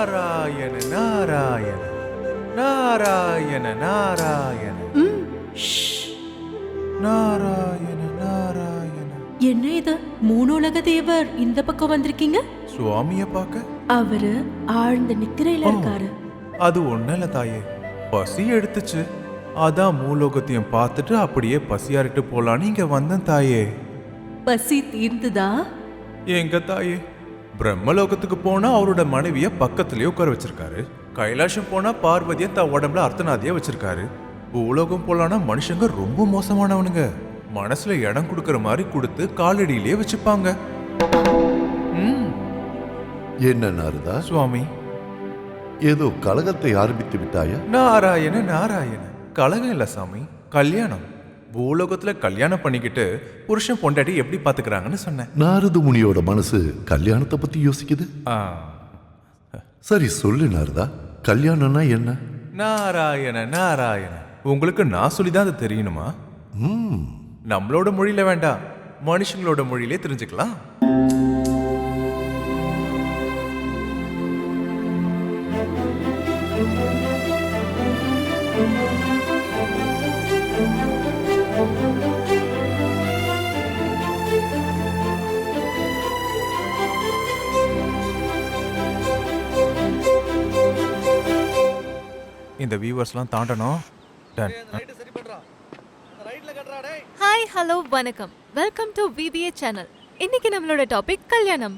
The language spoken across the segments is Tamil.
நாராயண நாராயண நாராயண நாராயண நாராயண நாராயண. என்ன இது, மூணுலக தேவர் இந்த பக்கம் வந்திருக்கீங்க? சுவாமிய பார்க்க. அவரு ஆழ்ந்த நித்திரையில இருக்காரு. அது ஒண்ணல தாயே, பசி எடுத்துச்சு, அதான் மூலோகத்தையும் பார்த்துட்டு அப்படியே பசியாரிட்டு போலான்னு இங்க வந்தேன் தாயே. பசி தீர்ந்துதா? எங்க தாயே, பிரம்மலோகத்துக்கு போனா அவரோட மனைவிய பக்கத்திலேயே உட்கார வச்சிருக்காரு. கைலாசம் போனா பார்வதிய தன் உடம்புல அர்த்தநாதியா வச்சிருக்காரு. பூலோகம் போலானா மனுஷங்க ரொம்ப மோசமானவனுங்க. மனசுல இடம் கொடுக்கற மாதிரி கொடுத்து காலடியிலேயே வச்சுப்பாங்க. என்ன நாரதா சுவாமி, ஏதோ கலகத்தை ஆரம்பித்து விட்டாயா? நாராயண நாராயண. கலகம் இல்ல சாமி, கல்யாணம். பூலோகத்துல கல்யாணம் பண்ணிக்கிட்டு புருஷன் பொண்டாட்டி எப்படி பாத்துக்கிறாங்கன்னு சொன்னேன். நாரத முனியோட மனசு கல்யாணத்தை பத்தி யோசிக்குது. சரி சொல்லு நாரதா, கல்யாணம்னா என்ன? நாராயண நாராயண. உங்களுக்கு நான் சொல்லிதான் அது தெரியணுமா? நம்மளோட மொழியில வேண்டாம், மனுஷங்களோட மொழியிலே தெரிஞ்சுக்கலாம். இந்த வியூவர்ஸ்லாம் தாண்டணும். ஹாய், ஹலோ, வணக்கம். Welcome to விவிஏ channel. இன்னைக்கு நம்மளோட டாபிக் கல்யாணம்.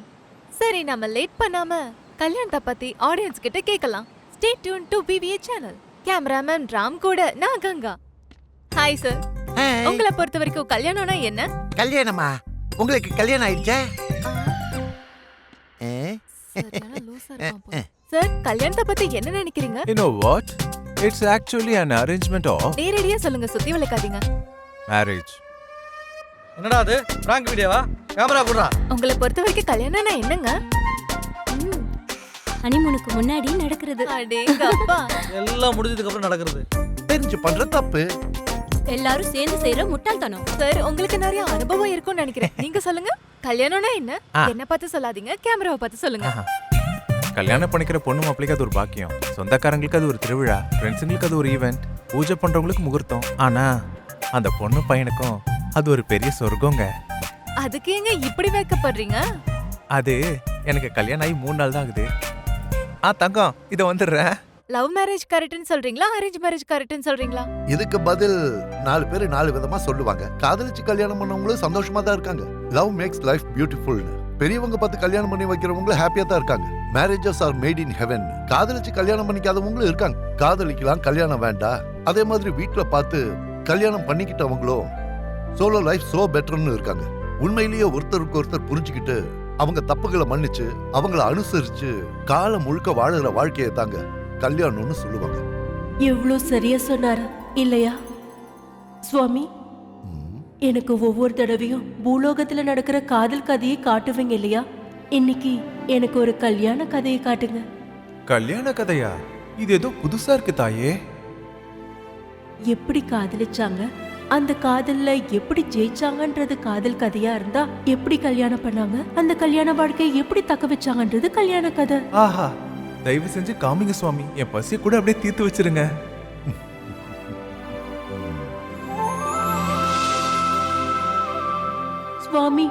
சரி, நம்ம லேட் பண்ணாம கல்யாணத்தை பத்தி ஆடியன்ஸ் கிட்ட கேட்கலாம். Stay tune to விவிஏ channel. Cameraman Ram கூட நான் கங்கா. ஹாய் சார், உங்களை பொறுத்த வரைக்கும் கல்யாணம்னா என்ன? கல்யாணமா? உங்களுக்கு கல்யாணம் ஆயிடுச்சா? சார், கல்யாணத்தை பத்தி என்ன நினைக்கிறீங்க? You know what? It's actually an arrangement of நேரடியா சொல்லுங்க, சுத்தி வளைக்காதீங்க. marriage. என்னடா அது, பிராங்க் வீடியோவா? கேமரா குடுறா. உங்களை பொறுத்த வரைக்கும் கல்யாணம்னா என்னங்க? ஹனிமூனுக்கு முன்னாடி நடக்கிறது. அடேங்கப்பா. எல்லாம் முடிஞ்சதுக்கு அப்புறம் நடக்கிறது. தெரிஞ்சு பண்ற தப்பு. எல்லாரும் சேர்ந்து செய்யற முட்டாள்தனம். சார், உங்களுக்கு நிறைய அனுபவம் இருக்கும்னு நினைக்கிறேன். நீங்க சொல்லுங்க, கல்யாணம்னா என்ன? என்ன பார்த்து சொல்லாதீங்க, கேமராவை பார்த்து சொல்லுங்க. கல்யாணம் பண்ணிக்கிற பொண்ணு மாப்பிளைக்கு அது ஒரு பாக்கியம், சொந்தக்காரங்களுக்கு அது ஒரு திருவிழா, ஃப்ரெண்ட்ஸுங்களுக்கு அது ஒரு ஈவெண்ட், பூஜை பண்றவங்களுக்கு முகூர்த்தம். ஆனா அந்த பொண்ணு பையனுக்கும் அது ஒரு பெரிய சொர்க்கங்க. அதுக்கு ஏங்க இப்படி வைக்கப்படுறீங்க? அது எனக்கு கல்யாணம் ஆகி 3 நாள் தான் ஆகுது. தங்கம், இத வந்துடுறேன். லவ் மேரேஜ் கரெக்ட்னு சொல்றீங்களா, அரேஞ்ச் மேரேஜ் கரெக்ட்னு சொல்றீங்களா? இதுக்கு பதில் 4 பேர் 4 விதமா சொல்லுவாங்க. காதலிச்சு கல்யாணம் பண்ணவங்களும் சந்தோஷமா தான் இருக்காங்க. லவ் மேக்ஸ் லைஃப் பியூட்டிஃபுல்னு பெரியவங்க பார்த்து கல்யாணம் பண்ணி வைக்கிறவங்களும் ஹாப்பியா தான் இருக்காங்க. Marriages R made in heaven. காதலிச்சு கல்யாணம் பண்ணிக்காதவங்களும் இருக்காங்க. காதலிக்கலாம், கல்யாணம் வேண்டாம். அதே மாதிரி வீட்டுல பார்த்து கல்யாணம் பண்ணிக்கிட்டவங்களும் சோலோ லைஃப் சோ பெட்டர்னு இருக்காங்க. உண்மையிலேயே ஒருத்தருக்கு ஒருத்தர் புரிஞ்சுக்கிட்டு அவங்க தப்புகளை மன்னிச்சு அவங்கள அனுசரிச்சு காலம் முழுக்க வாழுற வாழ்க்கையை தாங்க கல்யாணம்னு சொல்லுவாங்க. எவ்வளவு சரியா சொன்னாரு இல்லையா சுவாமி? எனக்கு ஒவ்வொரு தடவையும் பூலோகத்துல நடக்கிற காதல் கதையை காட்டுவீங்க இல்லையா? இன்னைக்கு எனக்கு ஒரு கல்யாண கதையை காட்டுங்க. கல்யாண கதையா? இது ஏதோ புதுசா இருக்கு தாயே. எப்படி காதலிச்சாங்க, அந்த காதல்ல எப்படி ஜெயிச்சாங்கன்றது காதல் கதையா இருந்தா, எப்படி கல்யாணம் பண்ணாங்க, அந்த கல்யாண வாழ்க்கையை எப்படி தக்க வச்சாங்கன்றது கல்யாண கதை. ஆஹா, தயவு செஞ்சு காமிங்க சுவாமி, என் பசி கூட அப்படியே தீர்த்து வச்சிருங்க. சுவாமி,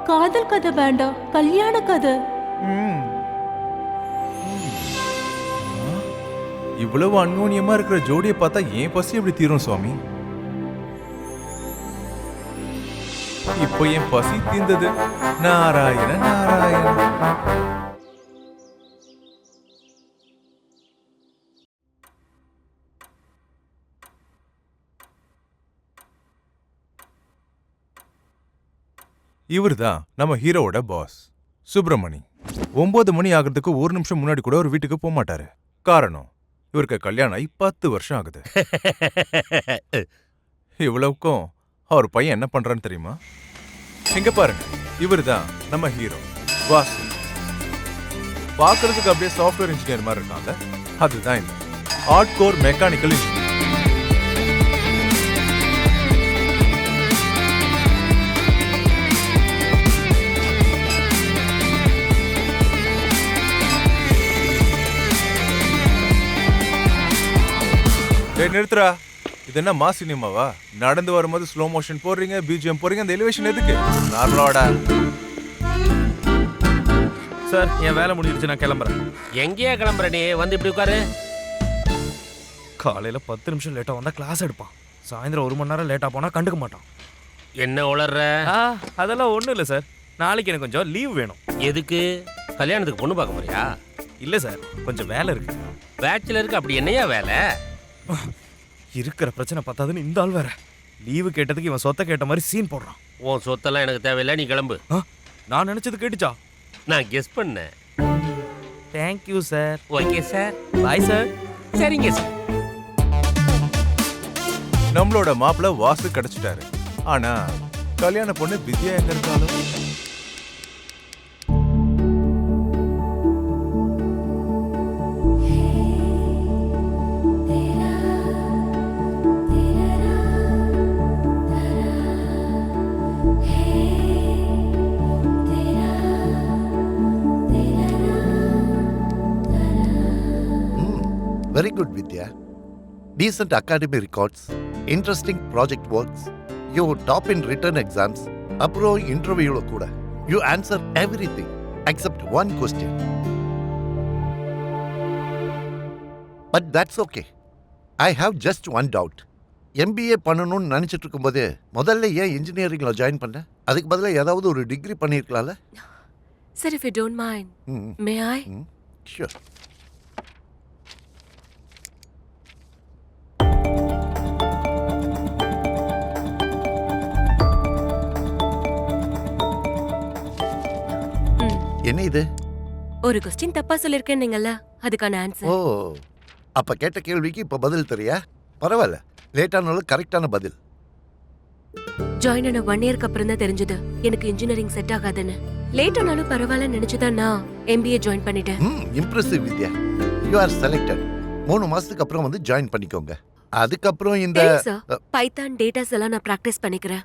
காதல் கதை வேண்டாம், கல்யாண கதை. இவ்வளவு அன்யோன்யமா இருக்கிற ஜோடியை பார்த்தா ஏன் பசி எப்படி தீரும் சுவாமி? இப்போ என் பசி தீர்ந்தது. நாராயண நாராயண. இவர்தான் நம்ம ஹீரோவோட பாஸ் சுப்பிரமணி. 9 மணி ஆகிறதுக்கு 1 நிமிஷம் முன்னாடி கூட ஒரு வீட்டுக்கு போக மாட்டாரு. காரணம், இவருக்கு கல்யாணம் ஆகி 10 வருஷம் ஆகுது. இவ்வளவுக்கும் அவர் பையன் என்ன பண்றான்னு தெரியுமா? இங்க பாருங்க, இவர்தான் நம்ம ஹீரோ வாசு. பார்க்கறதுக்கு அப்படியே சாஃப்ட்வேர் இன்ஜினியர் மாதிரி இருக்காங்க. அதுதான் இந்த ஹார்ட்கோர் மெக்கானிக்கல் இன்ஜினியர். டேய் நிறுத்துறா. இது என்ன மாஸ் சினிமாவா? நடந்து வரும்போது ஸ்லோ மோஷன் போடுறீங்க, பிஜிஎம் போடுறீங்க, அந்த எலிவேஷன் எதுக்கு? நார்மலாடா. சார் என் வேலை முடிஞ்சிருச்சு, நான் கிளம்புறேன். எங்கேயா கிளம்புற நீ? வந்து இப்படி உட்காரு. காலையில் 10 நிமிஷம் லேட்டாக வந்தால் கிளாஸ் எடுப்பான். சாயந்தரம் 1 மணி நேரம் லேட்டாக போனால் கண்டுக்க மாட்டான். என்ன உளர்ற? அதெல்லாம் ஒன்றும் இல்லை சார். நாளைக்கு எனக்கு கொஞ்சம் லீவ் வேணும். எதுக்கு? கல்யாணத்துக்கு பொண்ணு பார்க்க போறியா? இல்லை சார், கொஞ்சம் வேலை இருக்கு. பேச்சுலருக்கு அப்படி என்னையா வேலை? இருக்கிற பிரச்சனை பத்தாதுன்னு இந்த ஆள் வேற லீவு கேட்டதுக்கு இவன் சொத்தை கேட்ட மாதிரி சீன் போடுறான். உன் சொத்தெல்லாம் எனக்கு தேவையில்லை, நீ கிளம்பு. நான் நினச்சது கேட்டுச்சா? நான் கெஸ் பண்ணேன். Thank you sir. Okay sir. Bye sir. சரிங்க சார். நம்மளோட மாப்பிள்ள வாசு கிடைச்சிட்டாரு. ஆனா கல்யாண பொண்ணு வித்யா எங்க இருக்காலும் very good Vidya. Decent academic records, interesting project works, you top in written exams, அப்புறம் இன்டர்வியூல கூட you answer everything except one question. But that's okay. I have just one doubt. MBA பண்ணணும்னு நினைச்சிட்டு இருக்கும்போது முதல்ல ஏன் இன்ஜினியரிங்ல ஜாயின் பண்ண? அதுக்கு பதிலா ஏதாவது ஒரு degree பண்ணியிருக்கலாம்ல? Sir, if you don't mind, may I? Sure. என்ன இது? ஒரு கொஸ்டின் தப்பா சொல்லிருக்கேன் நீங்கல்ல, அதுக்கான ஆன்சர். ஓ, அப்ப கேட்ட கேள்விக்கு இப்ப பதில் தெரியா? பரவாயில்ல, லேட்டானாலும் கரெக்டான பதில். ஜாயின் ஆன 1 இயர்க்கு அப்புறம் தான் தெரிஞ்சது எனக்கு இன்ஜினியரிங் செட் ஆகாதுன்னு. லேட் ஆனாலும் பரவாயில்ல நினைச்சுதான் நான் MBA ஜாயின் பண்ணிட்டேன். Impressive Vidya. You are selected. 3 மாசத்துக்கு அப்புறம் வந்து ஜாயின் பண்ணிக்கோங்க. அதுக்கப்புறம் இந்த பைத்தான் டேட்டாஸ் எல்லாம் நான் பிராக்டிஸ் பண்ணிக்கிறேன்.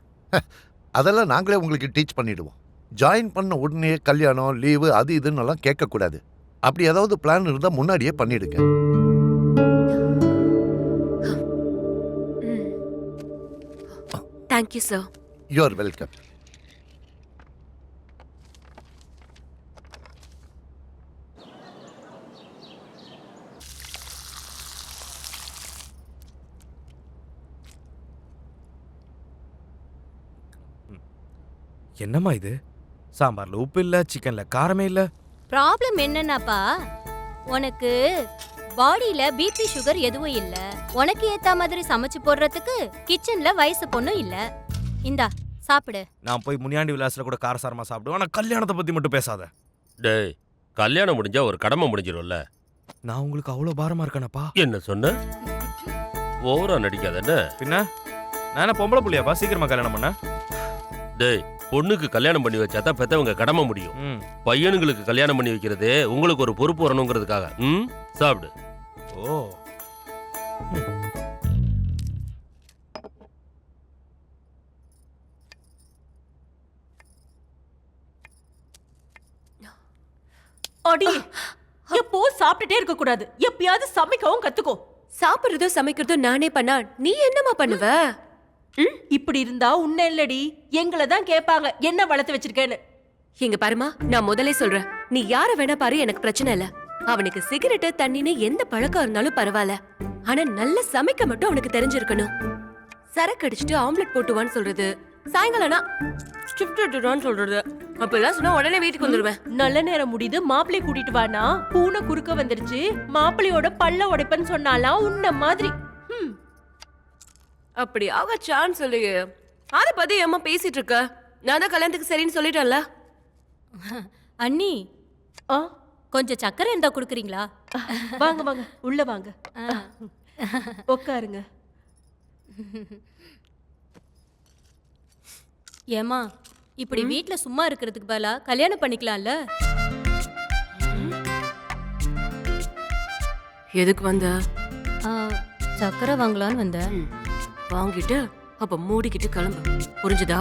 அதெல்லாம் நாங்களே உங்களுக்கு டீச் பண்ணிடுவோம். ஜாயின் பண்ண உடனே கல்யாணம், லீவு, அது இதுன்னு எல்லாம் கேட்கக்கூடாது. அப்படி ஏதாவது பிளான் இருந்தால் முன்னாடியே பண்ணிடுங்க. Thank you sir. You are welcome. என்னம்மா இது? சாம்பார்ல உப்பு இல்ல, சிக்கன்ல காரமே இல்ல. ப்ராப்ளம் என்னன்னாப்பா, உனக்கு பாடியில பிபி சுகர் எதுவும் இல்ல. உனக்கு ஏத்த மாதிரி சமைச்சு போடுறதுக்கு கிச்சன்ல வயசு பொண்ணும் இல்ல. இந்தா சாப்பிடு. நான் போய் முனியாண்டி விலாஸ்ல கூட காரசாரமா சாப்பிடுவேன். ஆனா கல்யாணத்தை பத்தி மட்டும் பேசாத. டேய், கல்யாணம் முடிஞ்சா ஒரு கடமை முடிஞ்சிடும்ல. நான் உங்களுக்கு அவ்வளவு பாரமா இருக்கேனப்பா. என்ன சொன்ன? ஓவரா நடிக்காத என்ன? பின்ன நான் என்ன பொம்பளை புள்ளியாப்பா சீக்கிரமா கல்யாணம் பண்ண? டேய், பொண்ணுக்கு கல்யாணம் பண்ணி வச்சா தான் பெத்தவங்க கடமை முடியும். பையனுங்களுக்கு கல்யாணம் பண்ணி வைக்கிறது உங்களுக்கு ஒரு பொறுப்பு வரணுங்கிறதுக்காக. சாப்பிடு. ஓ, அடி, எப்போ சாப்பிட்டுட்டே இருக்க கூடாது. எப்பயாவது சமைக்கவும் கத்துக்கோ. சாப்பிடுறதோ சமைக்கிறதோ நானே பண்ணா நீ என்னமா பண்ணுவ? இப்படி இருந்தா உன்ன இல்லடி, எங்களை தான் கேட்பாங்க என்ன வளர்த்து வச்சிருக்கேன்னு. இங்க பாருமா, நான் முதல்ல சொல்றேன், நீ யார வேணா பாரு, எனக்கு பிரச்சனை இல்ல. அவனுக்கு சிகரெட்டு தண்ணின்னு எந்த பழக்கம் இருந்தாலும் பரவாயில்ல. ஆனா நல்ல சமைக்க மட்டும் அவனுக்கு தெரிஞ்சிருக்கணும். சரக்கு அடிச்சுட்டு ஆம்லெட் போட்டுவான்னு சொல்றது, சாயங்காலம்னா ஷிஃப்ட் சொல்றது, அப்பெல்லாம் சொன்னா உடனே வீட்டுக்கு வந்துருவேன். நல்ல நேரம் முடியுது, மாப்பிள்ளை கூட்டிட்டு வானா பூனை குறுக்க வந்துருச்சு, மாப்பிள்ளையோட பல்ல உடைப்பன்னு சொன்னாலாம் உன்ன மாதிரி. அப்படி ஆக சான்ஸ் இல்லையே. அத பத்தி ஏமா பேசிட்டு இருக்க? நான் தான் கல்யாணத்துக்கு சரின்னு சொல்லிட்டேன்ல. அண்ணி, கொஞ்சம் சக்கரை இருந்தா குடுக்குறீங்களா? வாங்க வாங்க, உள்ள வாங்க, உட்காருங்க. ஏமா, இப்படி வீட்ல சும்மா இருக்கிறதுக்கு பதிலா கல்யாணம் பண்ணிக்கலாம்ல? எதுக்கு வந்த? சக்கரை வாங்கலான்னு வந்தேன். வாங்கிட்டு அப்ப மூடிக்கிட்டு கிளம்பு, புரிஞ்சுதா?